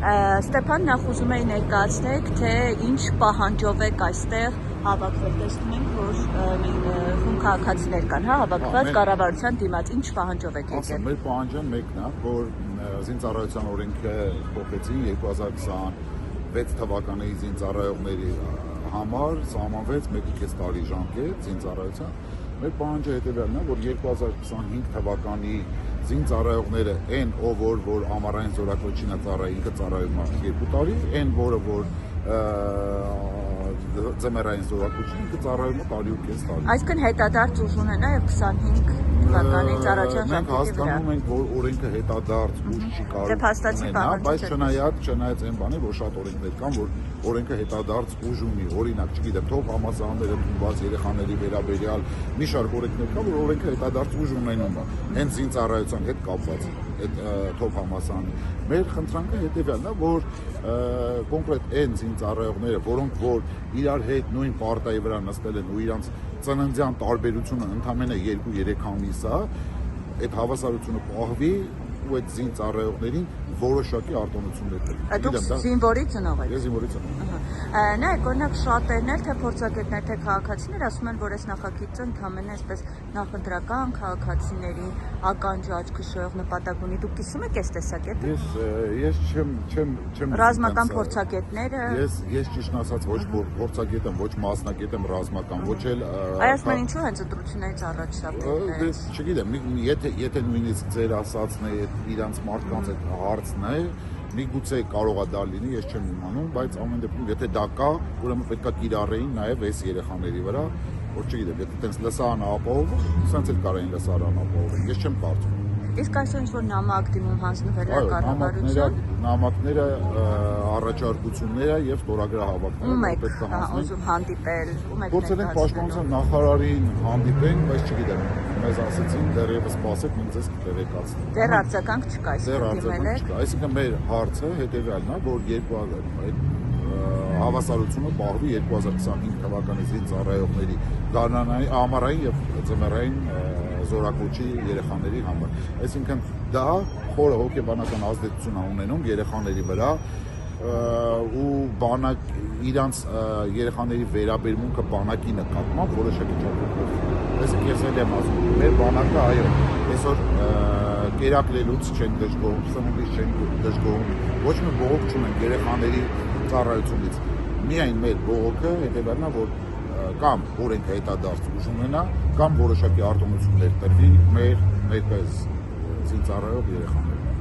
Ստեփան, նախ ուզում էի ներկայացնեք, թե ինչ պահանջով եք այստեղ հավաքվել։ Տեսնում ենք, որ խումբ քաղաքացիներ կան, հավաքված կառավարության դիմաց, ինչ պահանջով եք եկել։ Մեր պահանջը մեկն է, որ զինծառայության օրենքը փոխեցին 2026 թվականի զինծառայողների համար սահմանվեց 1.5 տարի ժամկետ զինծառայության։ Մեր պահանջը հետևյալն է, որ 2025 թվականի զինծառայողները այն որ ամառային զորակոչին է ծառայի, ինքը ծառայում է 2 տարի, այն որ ձմեռային զորակոչին ինքը ծառայում է 1.5 տարի։ Այսինքն հետադարձ ուժ ունենա եւ 25 թվականի ծառայության ժամկետի վրա։ Մենք հասկանում ենք, որ օրենքը հետադարձ ուժ չի կարող ունենա, բայց չնայած այն բանի, որ շատ օրենքներ կան, որ օրենքը հետադարձ ուժ ունի, օրինակ, չգիտեմ, թող համալսարանները ընդունված երեխաների վերաբերյալ մի շարք օրենքներ կան, որ օրենքը հետադարձ ուժ ունենում է, հենց զինծառայության հետ կապված այդ թող համալսարանի։ Մեր խնդրանքը հետևյալն է, որ կոնկրետ այն զինծառայողները, որոնք որ իրար հետ նույն պարտայի վրա նստել են ու իրանց ծննդյան տարբերությունը ընդամենը 2-3 ամիս է, այդ հավասարությունը պահվի ու այդ զինծառայողներին որոշակի արտոնություններ տվի։ Դուք զինվորի ծնող եք։ Ես զինվորի ծնող եմ։ Նայեք, օրինակ շատերն էլ թե փորձագետներ, թե քաղաքացիներ ասում են, որ այս նախագիծը ընդամենը այսպես նախընտրական քաղաքացիներին ականջ աչք քշող նպատակ ունի։ Դուք կիսում եք այս տեսակետը։ Ես չեմ ռազմական փորձագետները։ Ես ճիշտ ասած ոչ փորձագետ եմ, ոչ մասնագետ եմ ռազմական, ոչ էլ Այսինքն ինչու հենց ընտրություններից առաջ սա պետք է։ Չգիտեմ, եթե նույնիսկ ձեր ասածն է, իրանց մարդկանց այդ հարցն է, միգուցե կարող է դա լինի, ես չեմ իմանում, բայց ամեն դեպքում եթե դա կա, ուրեմն պետք է կիրառեին նաև այս երեխաների վրա, որ չգիտեմ, եթե տենց լսարանը ապահովում, սենց էլ կարային լսարանը ապահովում, ես չեմ կարծում։ Իսկ այսօր ինչ-որ նամակ դիմում հանձնվել է կառավարություն։ Նամակները, առաջարկությունները եւ ստորագրահավաքները պետք է հանձնեն։ Ուզում հանդիպել, ում եք Փորձել ենք պաշտպանության նախարարին հանդիպենք, բայց չգիտեմ, մեզ ասեցին դեռևս սպասեք, մենք ձեզ կտեղեկացնենք։ Դեռ արձագանք չկա, դիմել եք։ Այսինքն մեր հարցը հետեւյալն է, որ հավասարությունը պահվի 2025 թվականի զինծառայողների գարնանային, ամառային եւ ձմեռային զորակոչի երեխաների համար։ Այսինքն դա խորը հոգեբանական ազդեցություն է ունենում երեխաների վրա ու բանակ իրանց երեխաների վերաբերմունքը բանակի նկատմամբ որոշակի չափով փոխվում։ Այսինքն ես էլ եմ ասում, մեր բանակը այո, այսօր կերակրելուց չեն դժգոհում, սնունդից չեն դժգոհում, ոչ մի բողոք չունենք երեխաների ծառայությունից։ Միայն մեր բողոքը հետևանն է, որ կամ օրենքը հետադարձ ուժ ունենա, կամ որոշակի արտոնություններ տրվի մեր ներկայիս զինծառայող երեխաներին։